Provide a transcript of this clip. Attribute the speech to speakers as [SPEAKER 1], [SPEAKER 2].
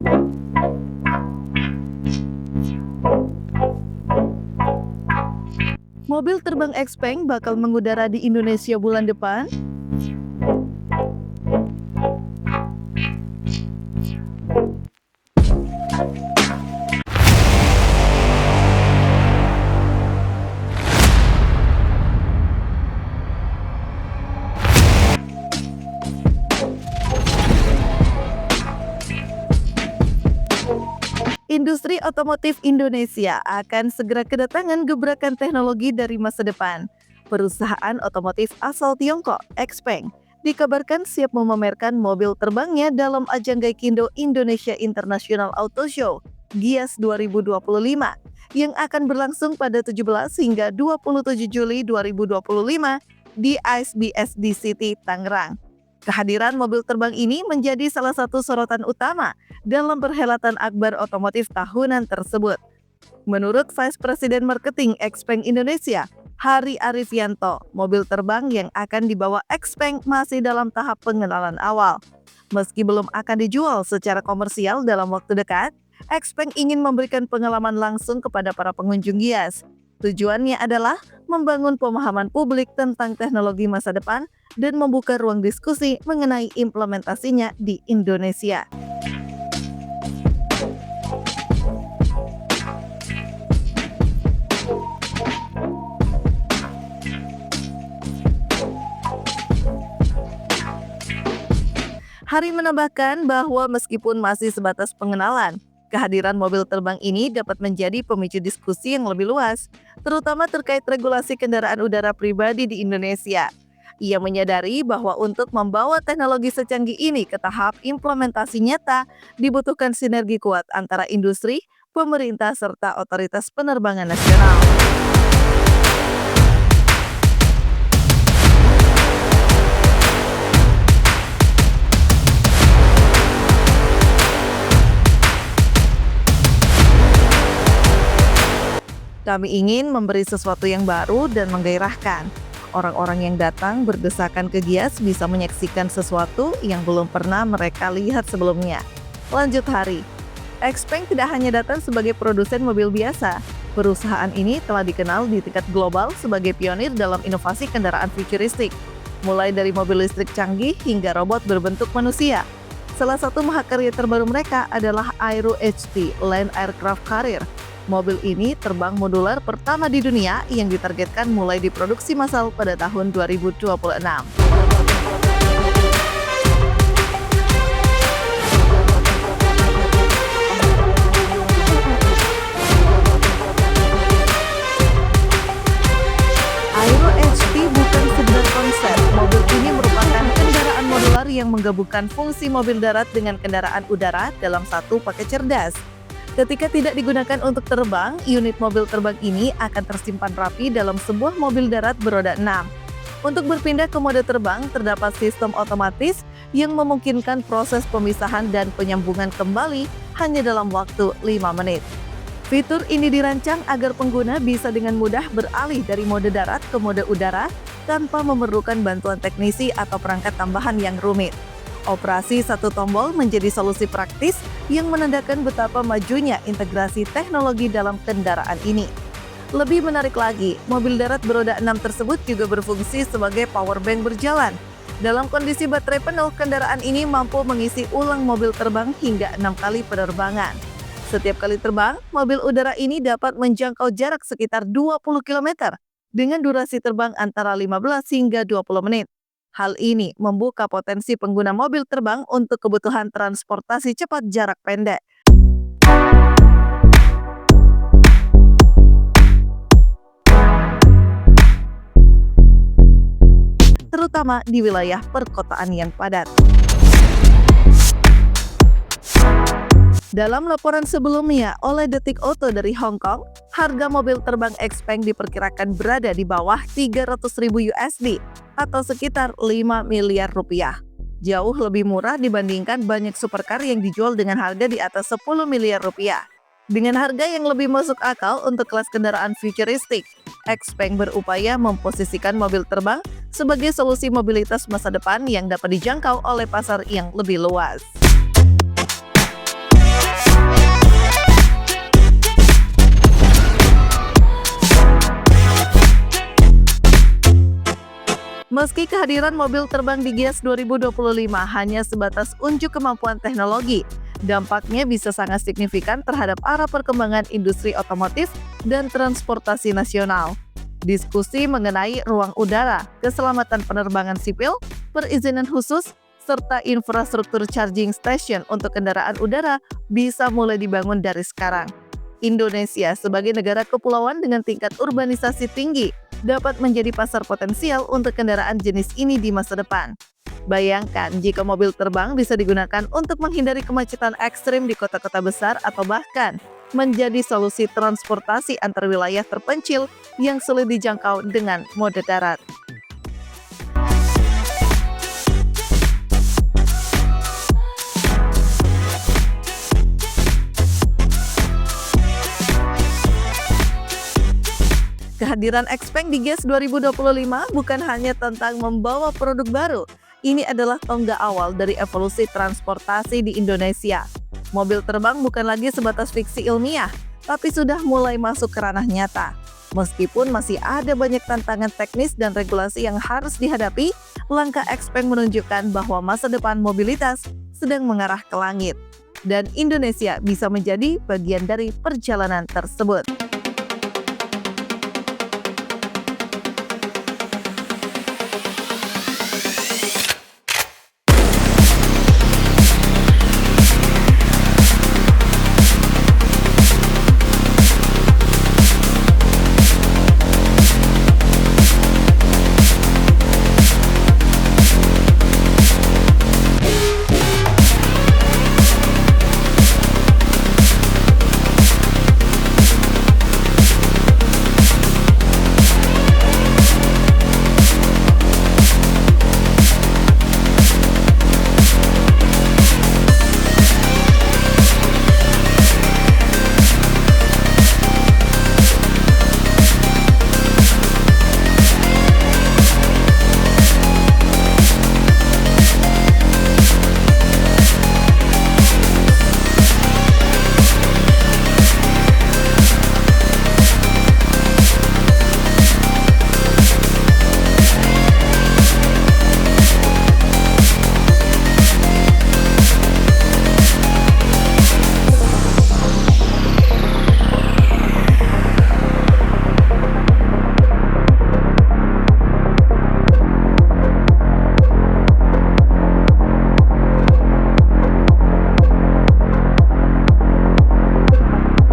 [SPEAKER 1] Mobil terbang Xpeng bakal mengudara di Indonesia bulan depan. Industri otomotif Indonesia akan segera kedatangan gebrakan teknologi dari masa depan. Perusahaan otomotif asal Tiongkok, Xpeng, dikabarkan siap memamerkan mobil terbangnya dalam ajang Gaikindo Indonesia International Auto Show (GIAS 2025) yang akan berlangsung pada 17 hingga 27 Juli 2025 di ISBSD City, Tangerang. Kehadiran mobil terbang ini menjadi salah satu sorotan utama dalam perhelatan akbar otomotif tahunan tersebut. Menurut Vice President Marketing Xpeng Indonesia, Hari Arifianto, mobil terbang yang akan dibawa Xpeng masih dalam tahap pengenalan awal. Meski belum akan dijual secara komersial dalam waktu dekat, Xpeng ingin memberikan pengalaman langsung kepada para pengunjung GIAS. Tujuannya adalah membangun pemahaman publik tentang teknologi masa depan dan membuka ruang diskusi mengenai implementasinya di Indonesia. Hari menambahkan bahwa meskipun masih sebatas pengenalan, kehadiran mobil terbang ini dapat menjadi pemicu diskusi yang lebih luas, terutama terkait regulasi kendaraan udara pribadi di Indonesia. Ia menyadari bahwa untuk membawa teknologi secanggih ini ke tahap implementasi nyata, dibutuhkan sinergi kuat antara industri, pemerintah, serta otoritas penerbangan nasional. Kami ingin memberi sesuatu yang baru dan menggairahkan. Orang-orang yang datang berdesakan ke GIAS bisa menyaksikan sesuatu yang belum pernah mereka lihat sebelumnya. Lanjut Hari. Xpeng tidak hanya datang sebagai produsen mobil biasa. Perusahaan ini telah dikenal di tingkat global sebagai pionir dalam inovasi kendaraan futuristik, mulai dari mobil listrik canggih hingga robot berbentuk manusia. Salah satu mahakarya terbaru mereka adalah Aero HT Land Aircraft Carrier. Mobil ini terbang modular pertama di dunia yang ditargetkan mulai diproduksi massal pada tahun 2026. Aero HT bukan sekedar konsep. Mobil ini merupakan kendaraan modular yang menggabungkan fungsi mobil darat dengan kendaraan udara dalam satu paket cerdas. Ketika tidak digunakan untuk terbang, unit mobil terbang ini akan tersimpan rapi dalam sebuah mobil darat beroda 6. Untuk berpindah ke mode terbang, terdapat sistem otomatis yang memungkinkan proses pemisahan dan penyambungan kembali hanya dalam waktu 5 menit. Fitur ini dirancang agar pengguna bisa dengan mudah beralih dari mode darat ke mode udara tanpa memerlukan bantuan teknisi atau perangkat tambahan yang rumit. Operasi satu tombol menjadi solusi praktis yang menandakan betapa majunya integrasi teknologi dalam kendaraan ini. Lebih menarik lagi, mobil darat beroda 6 tersebut juga berfungsi sebagai power bank berjalan. Dalam kondisi baterai penuh, kendaraan ini mampu mengisi ulang mobil terbang hingga 6 kali penerbangan. Setiap kali terbang, mobil udara ini dapat menjangkau jarak sekitar 20 km dengan durasi terbang antara 15 hingga 20 menit. Hal ini membuka potensi pengguna mobil terbang untuk kebutuhan transportasi cepat jarak pendek. Terutama di wilayah perkotaan yang padat. Dalam laporan sebelumnya oleh Detik Auto dari Hong Kong, harga mobil terbang Xpeng diperkirakan berada di bawah 300.000 USD atau sekitar 5 miliar rupiah. Jauh lebih murah dibandingkan banyak supercar yang dijual dengan harga di atas 10 miliar rupiah. Dengan harga yang lebih masuk akal untuk kelas kendaraan futuristik, Xpeng berupaya memposisikan mobil terbang sebagai solusi mobilitas masa depan yang dapat dijangkau oleh pasar yang lebih luas. Meski kehadiran mobil terbang di Gias 2025 hanya sebatas unjuk kemampuan teknologi, dampaknya bisa sangat signifikan terhadap arah perkembangan industri otomotif dan transportasi nasional. Diskusi mengenai ruang udara, keselamatan penerbangan sipil, perizinan khusus, serta infrastruktur charging station untuk kendaraan udara bisa mulai dibangun dari sekarang. Indonesia sebagai negara kepulauan dengan tingkat urbanisasi tinggi dapat menjadi pasar potensial untuk kendaraan jenis ini di masa depan. Bayangkan jika mobil terbang bisa digunakan untuk menghindari kemacetan ekstrim di kota-kota besar atau bahkan menjadi solusi transportasi antar wilayah terpencil yang sulit dijangkau dengan mode darat. Kehadiran XPeng di Gias 2025 bukan hanya tentang membawa produk baru, ini adalah tonggak awal dari evolusi transportasi di Indonesia. Mobil terbang bukan lagi sebatas fiksi ilmiah, tapi sudah mulai masuk ke ranah nyata. Meskipun masih ada banyak tantangan teknis dan regulasi yang harus dihadapi, langkah XPeng menunjukkan bahwa masa depan mobilitas sedang mengarah ke langit. Dan Indonesia bisa menjadi bagian dari perjalanan tersebut.